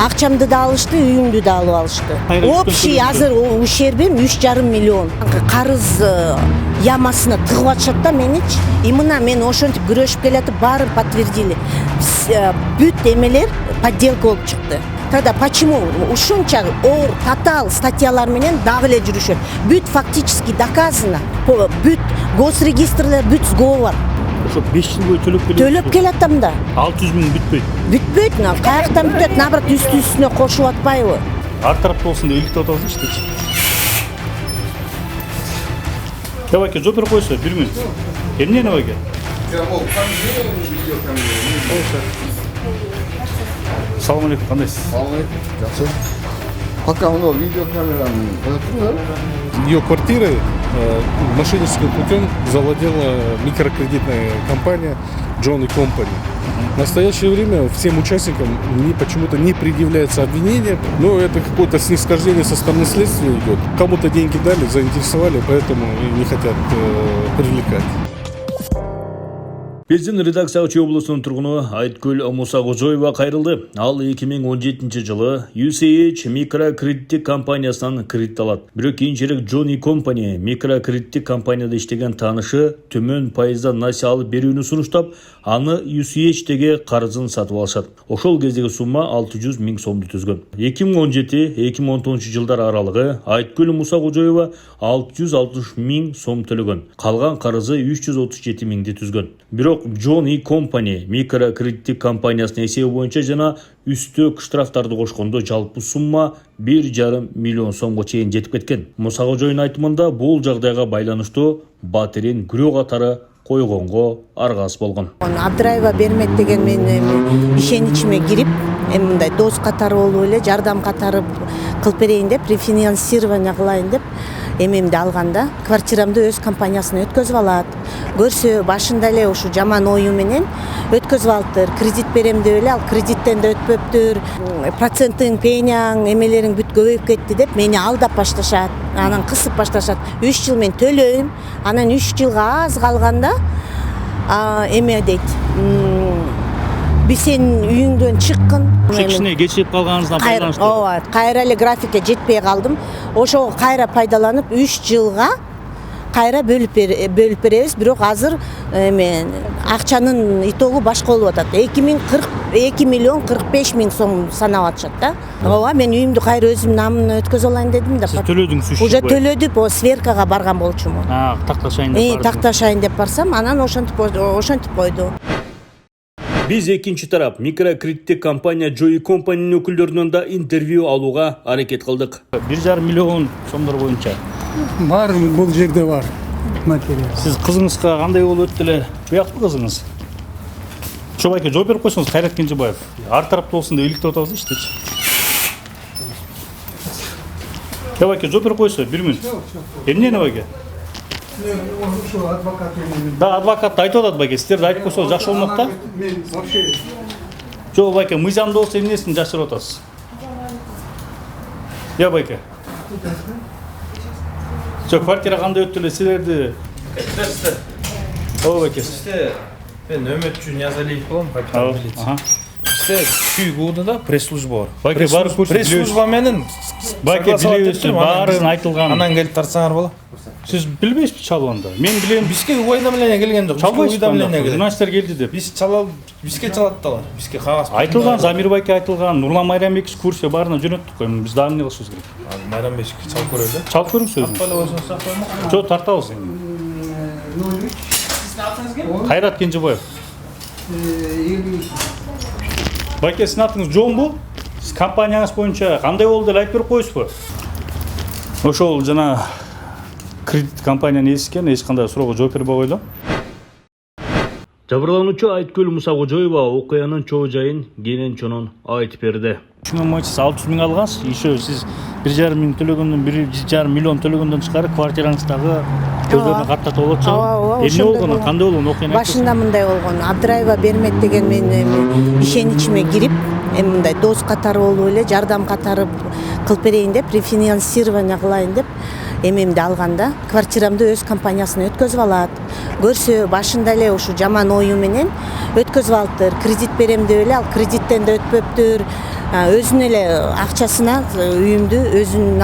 Акчамды да алышты, үйүмдү да алып алышты. Общий азыр ущербим 3,5 миллион. Карыз ямасына тыгып атышат да меничи. И мына мен ошентип күрөшүп келатып баарын подтвердили. Бүт эмелер подделка болуп чыкты. Тогда почему ушунча оор татал статьялар менен дагы эле жүрүшөт? Бүт фактически доказано. Бүт госрегистрлер, бүт сговор. Ошо 5 жыл бою төлөп келатам да. 600 миң бүтпөйт. Бүтпөйт, каяктан бүтөт, наоборот үстүнө кошуп атпайбы? Ар тарапта болсун деп иликтеп атабыз иштечи. Давай жооп берип койсо, 1 минут. Эмне набайга? Салам алейкум, кандайсыз? Салам алейкум, жакшы. Пока мына видеокамераны коюп туруңар. Ее квартирой мошенническим путем завладела микрокредитная компания John Company. В настоящее время всем участникам почему-то не предъявляется обвинение, но это какое-то снисхождение со стороны следствия идет. Кому-то деньги дали, заинтересовали, поэтому и не хотят привлекать. Биздин редакция Чүй облусунун тургуну Айткүл Мусакожоева кайрылды. Ал 2017-жылы UCH микрокредиттик компаниясынан кредит алат. Бирок кийинчерээк John Company микрокредиттик компанияда иштеген таанышы төмөн пайыздан насия алып берүүнү сунуштап, аны UCH-теге карызын сатып алышат. Ошол кездеги сумма 600 миң сомду түзгөн. 2017-2019 жылдар аралыгы Айткүл Мусакожоева 660 миң сом төлөгөн. Калган карызы 337 миңди түзгөн. Бирок John Company микрокредиттик компаниясынын эсеби боюнча жана үстөк штрафтарды кошкондо жалпы сумма 1,5 миллион сомго чейин жетип кеткен. Мусакожоевдун айтымында бул жагдайга байланыштуу батирин күрөө катары койгонго аргасы болгон. Абдраева Бермет деген мен ишеничиме кирип, мындай дос катары болуп эле жардам катары кылып берейин деп, рефинансирование кылайын деп эмемди алганда, квартирамды өз компаниясына өткөзүп алат. Көрсө башында эле ушу жаман ою менен өткөзүп алыптыр. Кредит берем деп эле, ал кредиттен да өтпөптүр. Процентың, пеняң, эмелериң бүт көбөйүп кетти деп мени алдап башташат. Анан кысып башташат. 3 жыл мен төлөйм. Анан 3 жылга аз калганда эме дейт. Сен үйүңдөн чыккын. Кичине кечирип калганыңыздан байланыштуу. Ооба, кайра эле графикке жетпей калдым. Ошого кайра пайдаланып 3 жылга кайра бөлүп беребиз, бирок азыр акчанын итогу башка болуп атат. 2 миллион 45 миң сом санап атышат да. Ооба, мен үйүмдү кайра өзүмдүн намына өткөзө алайын дедим да. Сиз төлөдүңүз 3 жыл. Уже төлөдүп, сверкага барган болчумун. Такташайын деп бардым. Такташайын деп барсам, анан ошентип койду. Биз экинчи тарап микрокредиттик компания John Company'нин өкүлдөрүнөн да интервью алууга аракет кылдык. 1,5 миллион сомдор боюнча. Бар, бул жерде бар материал. Сиз кызыңызга кандай болуп өттү эле? Буяктуу кызыңыз. Чобайке жооп берип койсоңуз, Кайрат Кенжебаев. Ар тарапта болсун деп иликтеп атабыз иштечи. Чобайке жооп берип койсо, 1 минут. Эмне набайга? Да, адвокат айтып атат байке, сиздерди айтып койсо жакшы болмок да. Мен вообще Жок байке, мыйзамда болсо эмнесин жашырып атасыз? Байке. Жок, квартира кандай өттү эле силерди? Ооба байке. Мен Өмөтчү Ниязалиев болом, капитан милиция. Бизде Чүй ГУда пресс-служба бар. Байке барып көрсөтүп. Пресс-служба менен Байке билебиз, баарын айтылган. Анан келип тартсаңар болот. Сиз билбейсизби чалганда? Мен билем. Бизге уведомление келген жок. Уведомление келген. Журналисттер келди деп. Бизге чалат да. Бизге кагаз. Айтылган, Замир байке айтылган, Нурлан Майрамбек экскурсия баарына жөнөттүк кой. Биз дагы эмне кылышыбыз керек? Майрамбекке чалып көрөлү. Чалып көрүңүз өзүңүз. Жок, тартабыз эми. Кайрат Кенжебаев. Байке, сиздин атыңыз Жонбу? Сиз компанияңыз боюнча кандай болду деп айтып берип коесузбу? Ошол жана кредит компаниянын ээси экен, эч кандай суроого жооп бербей койду. Жабырлануучу Айткүл Мусакожоева окуянын чоо жайын кенен чонон айтып берди. Түшүнгөн боюнча 600 миң алгансыз, еще сиз 1,5 миң төлөгөндөн 1,5 миллион төлөгөндөн тышкары квартираңыздагы көздөрүнө каттатып болот чоң. Эмне болгон, кандай болгон окуяны? Башында мындай болгон. Абдраева Бермет деген мен ишеничиме кирип, мындай дос катары болуп эле жардам катары кылып берейин деп, рефинансирование кылайын деп эмемди алганда, квартирамды өз компаниясына өткөзүп алат. көрсө башында эле ушу жаман ою менен өткөзүп алыптыр. Кредит берем деп эле ал кредиттен да өтпөптүр. Өзүнүн эле акчасына үйүмдү өзүнүн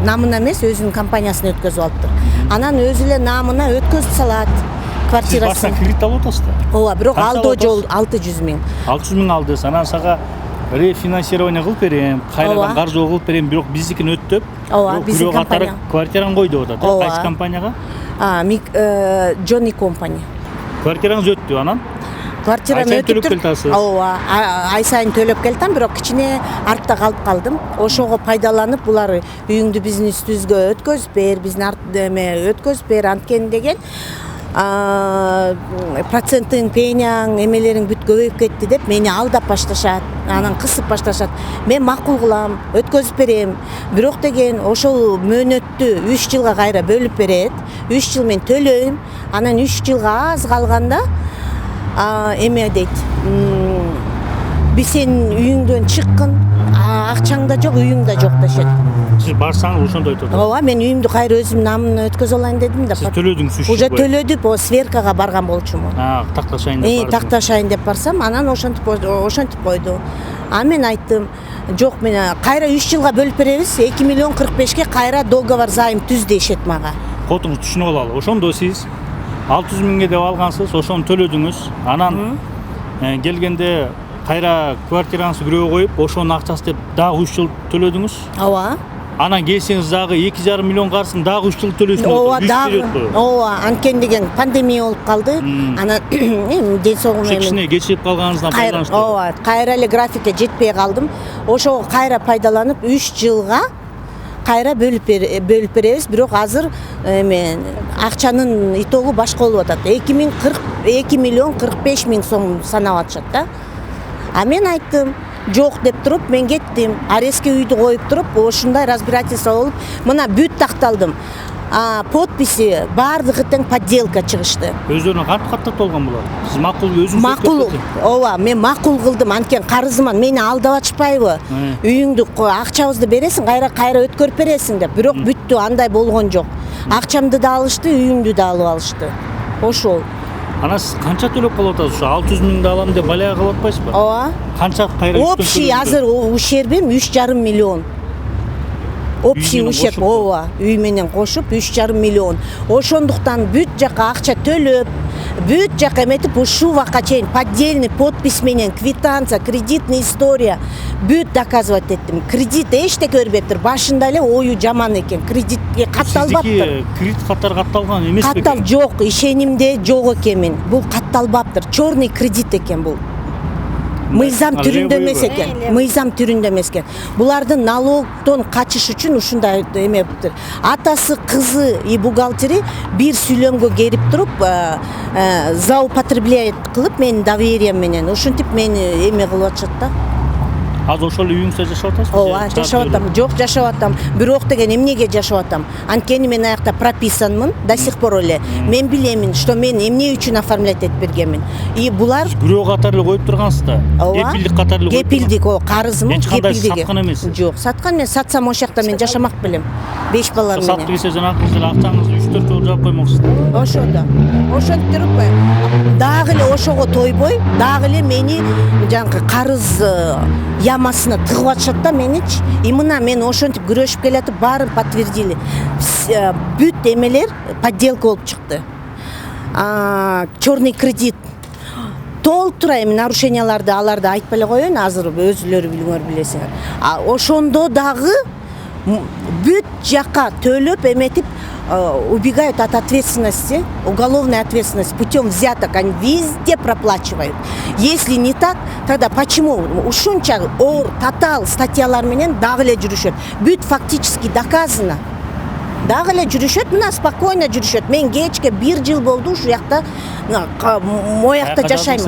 намына эмес, өзүнүн компаниясына өткөзүп алыптыр. Анан өзү эле намына өткөзүп салат Сиз квартирасын. башта кредит алып атасыз да? Ооба, бирок Канча алдоо алып жол 600 000. 600 000 алдыңыз, анан сага рефинансирование кылып берем, кайрадан Ооба. каржылоо кылып берем, бирок биздикин өттөп, Ооба, биздин компания. квартираны кой деп атат. Ооба. Кайсы компанияга? Johnny Company. Квартираңыз өттү, анан Квартираны Ай сайын төлөп өтүптүр. келатасыз. Ооба, ай сайын төлөп келатам, бирок кичине артта калып калдым. Ошого пайдаланып булар үйүңдү биздин үстүбүзгө өткөзүп бер, биздин өткөзүп бер анткени деген проценттин пеняң эмелериң бүт көбөйүп кетти деп мени алдап башташат, анан кысып башташат. Мен макул кылам, өткөзүп берем. Бирок деген ошол мөөнөттү 3 жылга кайра бөлүп берет. 3 жыл мен төлөйм. Анан 3 жылга аз калганда эме дейт. Биз сенин үйүңдөн чыккын, акчаң да жок, үйүң да жок дешет. сиз барсаңыз ошондой айтып атат. Ооба, мен үйүмдү кайра өзүм намына өткөзө алайын дедим да. Сиз төлөдүңүз 3 Уже жыл бою. төлөдүп, о сверкага барган болчумун. Такташайын деп бардыңыз. Такташайын деп барсам, анан ошентип койду. А мен айттым, жок, мен кайра 3 жылга бөлүп беребиз, 2 миллион 45ке кайра договор займ түз дешет мага. Котуңуз түшүнүп алалы. Ошондо сиз 600 000 деп алгансыз, ошону төлөдүңүз. Анан келгенде кайра квартираңызды бирөөгө коюп, ошонун акчасы деп дагы 3 жыл төлөдүңүз. Ооба. Анан келсеңиз дагы 2,5 миллион карсын дагы 3 жыл төлөйсүңүз. Ооба, дагы. Ооба, анткени деген пандемия болуп калды. Анан ден соолугум Кичине кечирип калганыңыздан байланыштуу. Ооба, кайра эле графикке жетпей калдым. Ошого кайра пайдаланып 3 жылга кайра бөлүп беребиз, бирок азыр акчанын итогу башка болуп атат. 2 миллион 45 000 сом санап атышат да. А мен айттым, жок деп туруп мен кеттим. Арестке үйдү коюп туруп, ошундай разбирательство болуп, мына бүт такталдым. Подписи баардыгы тең подделка чыгышты. Өздөрүнө кантип болгон булар? Сиз макул өзүңүз Макул, ооба, мен макул кылдым, анткени карызыман мени алдап атышпайбы? Үйүңдү акчабызды бересиң, кайра өткөрүп бересиң деп. Бирок бүттү, андай болгон жок. Акчамды да алышты, үйүмдү да алып алышты. Ошол. Анан сиз канча төлөп калып атасыз? 600 000 алам деп балага калып атпайсызбы? Ооба. Канча кайра Общий азыр ущербим 3,5 миллион. Общий ущерб, ооба, үй менен кошуп 3,5 миллион. Ошондуктан бүт жака акча төлөп, бүт жака эметип ушул убакка чейин поддельный подпись менен квитанция, кредитная история бүт доказывать эттим. Кредит эчтеке бербептир. Башында эле ою жаман экен. Кредитке катталбаптыр. Кредит катары катталган эмеспи? Каттал жок, ишенимде жок экенмин. Бул катталбаптыр. Черный кредит экен бул. Мыйзам түрүндө эмес экен. Мыйзам түрүндө эмес экен. Булардын налогдон качыш үчүн ушундай эмептир. Атасы, кызы и бухгалтери бир сүйлөмгө келип туруп, злоупотребление кылып менин доверием менен ушинтип мени эме кылып атышат да. Азыр ошол үйүңүздө жашап атасызбы? Ооба, жашап атам. Жок, жашап атам. Бирок деген эмнеге жашап атам? Анткени мен аякта прописанмын до сих пор эле. Мен билемин, что мен эмне үчүн оформлять этип бергенмин. И булар Бирөө катары эле коюп тургансыз да. Кепилдик катары эле коюп. Кепилдик, о, карызмын, Эч кандай кепилдиги. саткан эмессиз. Жок, саткан мен сатсам ошол жакта мен жашамак белем. 5 балам менен. Сатып келсе жанагы эле акчаңызды 3-4 жыл жаап коймоксуз да. Ошондо. Ошентип туруп дагы эле ошого тойбой, дагы эле мени жанагы карыз ямасына тыгып атышат да меничи. И мына мен ошентип күрөшүп келатып баарын подтвердили. Бүт эмелер подделка болуп чыкты. Черный кредит. Толтура эми нарушенияларды аларды айтпай эле коеюн, азыр өзүлөрү билиңер билесиңер. Ошондо дагы бүт жака төлөп эметип убегают от ответственности, уголовной ответственности путем взяток, они везде проплачивают. Если не так, тогда почему ушунча оор татал статьялар менен дагы эле жүрүшөт? Бүт фактически доказано. Дагы эле жүрүшөт, мына спокойно жүрүшөт. Мен кечке 1 жыл болду ушул жакта, моякта жашайм.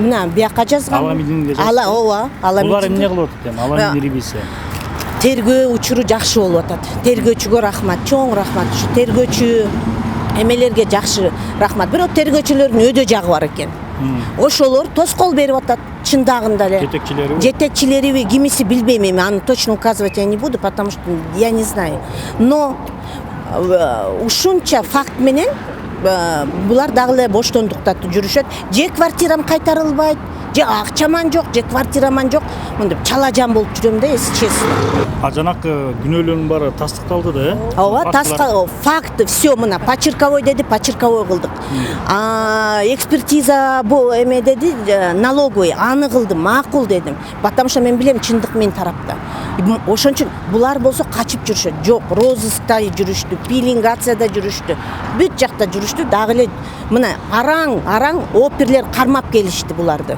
Мына бияка жазгам. Ооба, Булар эмне кылып атат эми? Аламин рибисе. Тергөө учуру жакшы болуп атат. Тергөөчүгө рахмат, чоң рахмат. Ушу тергөөчү эмелерге жакшы рахмат. Бирок тергөөчүлөрдүн өдө жагы бар экен. Ошолор тоскоол берип атат чындагында эле. Жетекчилери кимиси билбейм эми, аны точно указывать я не буду, потому что я не знаю. Но ушунча факт менен булар дагы эле боштондукта жүрүшөт. Же квартирам кайтарылбайт, же акчаман жок, же квартираман жок. Мынтип чала жан болуп жүрөм да, эси честно. А жанакы күнөөлөрдүн баары тастыкталды да, э? Ооба, факты, все мына почерковой деди, почерковой кылдык. Экспертиза бу эме деди, налоговый, аны кылдым, макул дедим. Потому что мен билем чындык мен тарапта. Ошон үчүн булар болсо качып жүрүшөт. Жок, розыскта жүрүштү, пилингацияда жүрүштү. Бүт жакта жүрүштү, дагы эле мына араң оперлер кармап келишти буларды.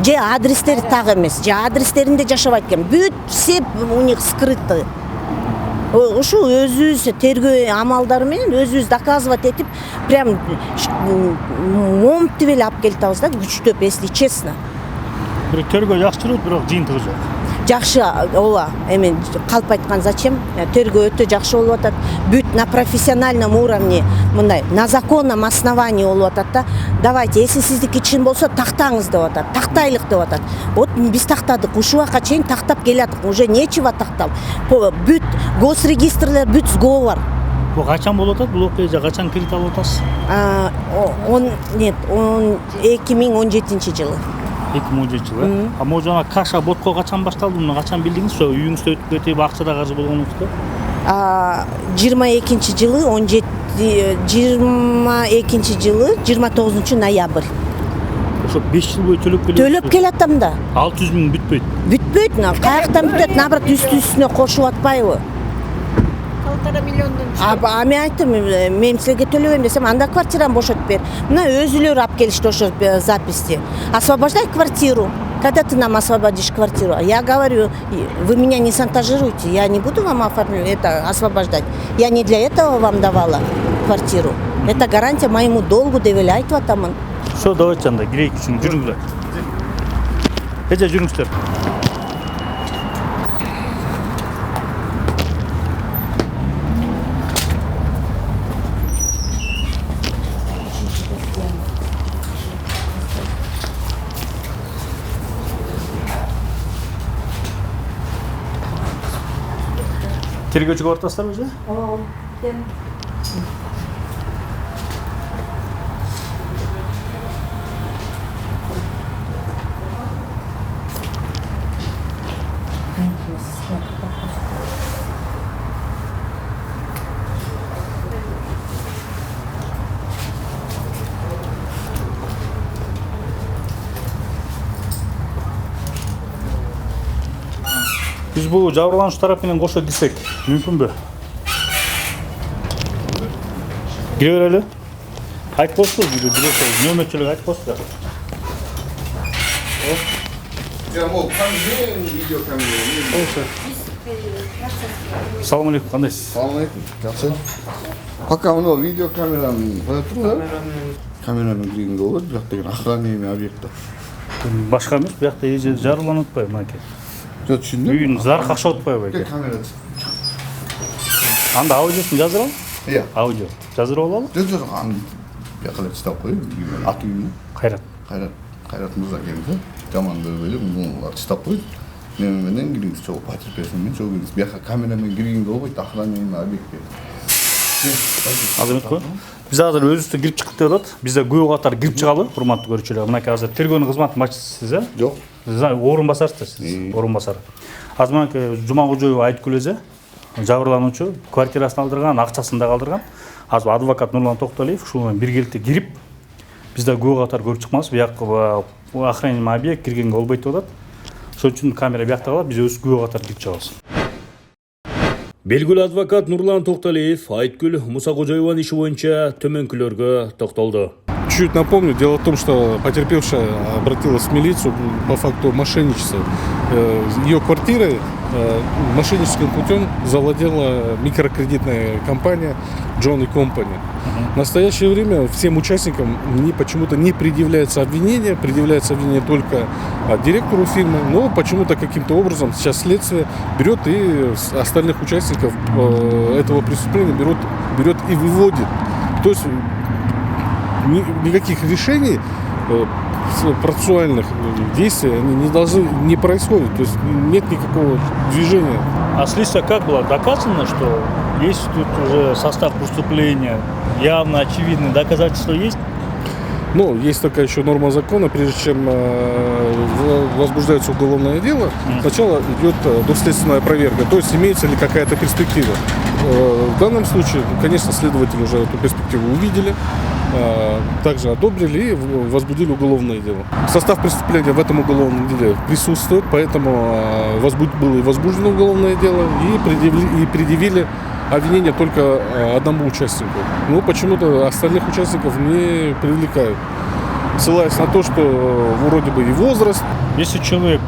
Же адрестери так эмес, же адрестеринде жашабайт экен. Бүт все у них скрыты. Ушу өзүбүз тергөө амалдары менен өзүбүз доказывать этип, прям момтуп эле алып келип да, күчтөп, если честно. Бир тергөө жакшы жүрөт, бирок жыйынтыгы жок. Жакшы, ооба, эми калп айткан зачем? Тергөө өтө жакшы болуп атат. Бүт на профессиональном уровне, мындай, на законном основании болуп атат да. Давайте, если сиздики чын болсо, тактаңыз деп атат. Тактайлык деп атат. Вот биз тактадык, ушул убакка чейин тактап келатык. Уже нечего тактап. Бүт госрегистрлер, бүт сговор. Бул качан болуп атат? Бул окуя качан кредит алып атасыз? 2017 жылы. 2017 жылы. А могу жана каша ботко качан башталды? Муну качан билдиңиз? Ошо үйүңүздө өтүп кетип, акчада каржы болгонуңузду? 22 жылы 22 жылы 29 ноябрь. Ошо 5 жыл бою төлөп келет. Төлөп келатам да. 600 миң бүтпөйт. Бүтпөйт, каяктан бүтөт? Наоборот, үстүнө кошуп атпайбы? 1,5 миллиондон. Мен айттым, мен силерге төлөбөйм десем, анда квартираны бошотуп бер. Мына өзүлөр алып келишти ошо записти. Освобождай квартиру. Когда ты нам освободишь квартиру? Я говорю, вы меня не шантажируйте, я не буду вам освобождать. Я не для этого вам давала квартиру. Это гарантия моему долгу, деп эле айтып атамын. Ошо давайте анда кирейик үчүн жүрүңүздөр. Эже жүрүңүздөр. Тергөөчүгө ортосуздарбы же? Биз бул жабырлануучу тарап менен кошо кирсек мүмкүнбү? Кире берели. Айтып коюңузбу, нөмөтчүлүк айтып коюңуздар. Салам алейкум, кандайсыз? Салам алейкум. Жакшы. Пока мына видеокамераны коя туруп, камеранын киргенге болот, бирок деген охраняемый объект. Башка эмес, биякта эже жарыланып атпайбы мынакей? Жок, түшүндүм. Үйүн зар какшап атпайбы эке? Камера. Анда аудиосун жаздыра алам? Иә. Аудио. Жаздырып алалы? Жок, аны бияка чытап коюп, аты үйүнө. Кайрат. Кайрат Мырза келди. Жаманды эле муну чытап коюп. Мен менен кириңиз, чогуу потерпевшим менен чогуу кириңиз. Бияка камерамен киргенге болбойт, охраняемый объект. Азыр эметпи? Биз азыр өзүбүздө кирип чыгып деп атат. Бизде күбө катары кирип чыгалы, урматтуу көрүүчүлөр. Мынакей азыр тергөөнүн кызматын башчысысыз, э? Жок. Орун басарсыз, орун басары. Азыр мынакей Жумагожоева Айткүл эже, жабырлануучу, квартирасын алдырган, акчасын да калтырган. Азыр адвокат Нурлан Токтолиев ушул менен биргеликте кирип, бизде күбө катары көрүп чыкмабыз. Биякка охраняемый объект киргенге болбойт деп атат. Ошон үчүн камера биякта калат, биз өз күбө катары кирип чыгабыз. Белгилүү адвокат Нурлан Токтолиев Айткүл Мусакожоеванын иши боюнча төмөнкүлөргө токтолду. Чуть напомню, дело в том, что потерпевшая обратилась в милицию по факту мошенничества. Ее квартирой мошенническим путем завладела микрокредитная компания John Company. В настоящее время всем участникам почему-то не предъявляется обвинение только директору фирмы, но почему-то каким-то образом сейчас следствие берет и остальных участников этого преступления берет и выводит. То есть никаких решений процессуальных действий не происходит, то есть нет никакого движения. А следствие как было доказано, что Есть тут уже состав преступления, явно очевидные доказательства есть? Но есть такая еще норма закона, прежде чем возбуждается уголовное дело, сначала идет доследственная проверка, то есть имеется ли какая-то перспектива. В данном случае, конечно, следователи уже эту перспективу увидели, также одобрили и возбудили уголовное дело. Состав преступления в этом уголовном деле присутствует, поэтому было и возбуждено уголовное дело и предъявили обвинение только одному участнику. Но почему-то остальных участников не привлекают, ссылаясь на то, что вроде бы и возраст. Если человек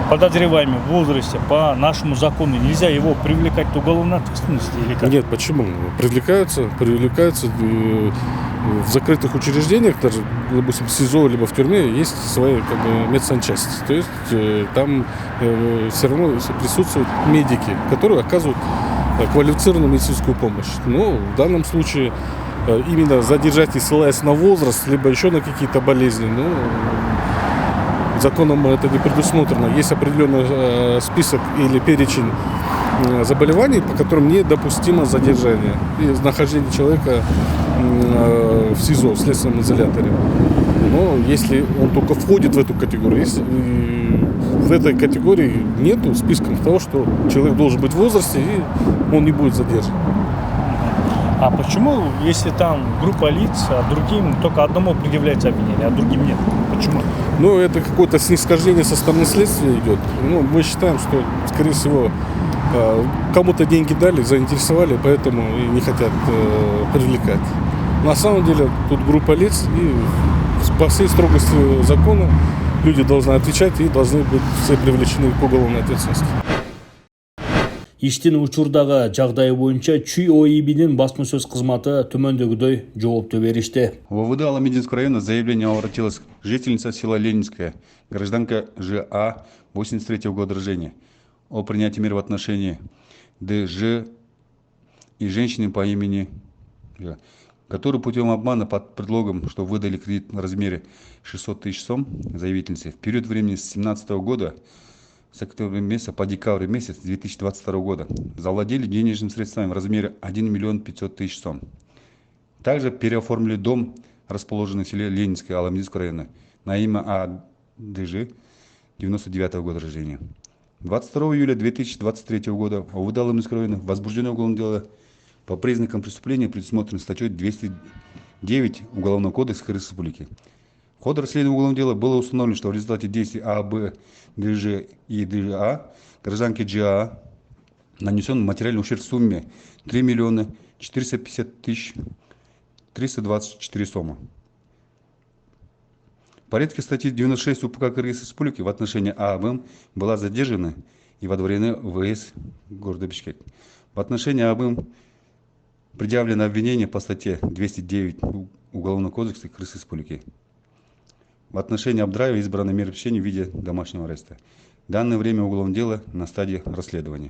подозреваемый в возрасте, по нашему закону нельзя его привлекать к уголовной ответственности или как? Нет, почему? Привлекаются в закрытых учреждениях, даже, допустим, в СИЗО либо в тюрьме, есть свои медсанчасти. То есть там все равно присутствуют медики, которые оказывают квалифицированную медицинскую помощь. Но в данном случае именно задержать и ссылаясь на возраст, либо еще на какие-то болезни, законом это не предусмотрено. Есть определенный список или перечень заболеваний, по которым недопустимо задержание и нахождение человека в СИЗО, в следственном изоляторе. Но если он только входит в эту категорию, если в этой категории нету списка того, что человек должен быть в возрасте и он не будет задержан. А почему, если там группа лиц, а другим только одному предъявляется обвинение, а другим нет? Почему? Ну, это какое-то снисхождение со стороны следствия идет. Мы считаем, что, скорее всего, кому-то деньги дали, заинтересовали, поэтому и не хотят привлекать. На самом деле, тут группа лиц, и по всей строгости закона люди должны отвечать и должны быть все привлечены к уголовной ответственности. Иштин учурдагы жагдай боюнча Чүй ОИБ'нин басма сөз кызматы төмөндөгүдөй жоопту беришти. В ОВД Аламединского района заявление обратилась жительница села Ленинская, гражданка ЖА 83-го года рождения, о принятии мер в отношении ДЖ и женщины по имени Ж, которые путем обмана под предлогом, что выдали кредит в размере 600 тысяч сом заявительнице в период времени с 2017 года с октября месяца по декабрь месяц 2022 года завладели денежными средствами в размере 1 миллион 500 тысяч сом. Также переоформили дом, расположенный в селе Ленинское Аламединского района, на имя АДЖ 99 года рождения. 22 июля 2023 года в ОВД Аламединского района возбуждено уголовное дело по признакам преступления, предусмотренным статьей 209 Уголовного кодекса Республики. В ходе расследования уголовного дела было установлено, что в результате действий АБ, ДЖ и ДЖА гражданке ЖА нанесен материальный ущерб в сумме 3 миллиона 450 тысяч 324 сомы. В порядке статьи 96 УПК Кыргызской Республики в отношении АБ была задержана и водворена в ВС города Бишкек. В отношении АБ предъявлено обвинение по статье 209 Уголовного кодекса Кыргызской Республики. В отношении Абдраева избрано меры пресечения в виде домашнего ареста. В данное время уголовное дело на стадии расследования.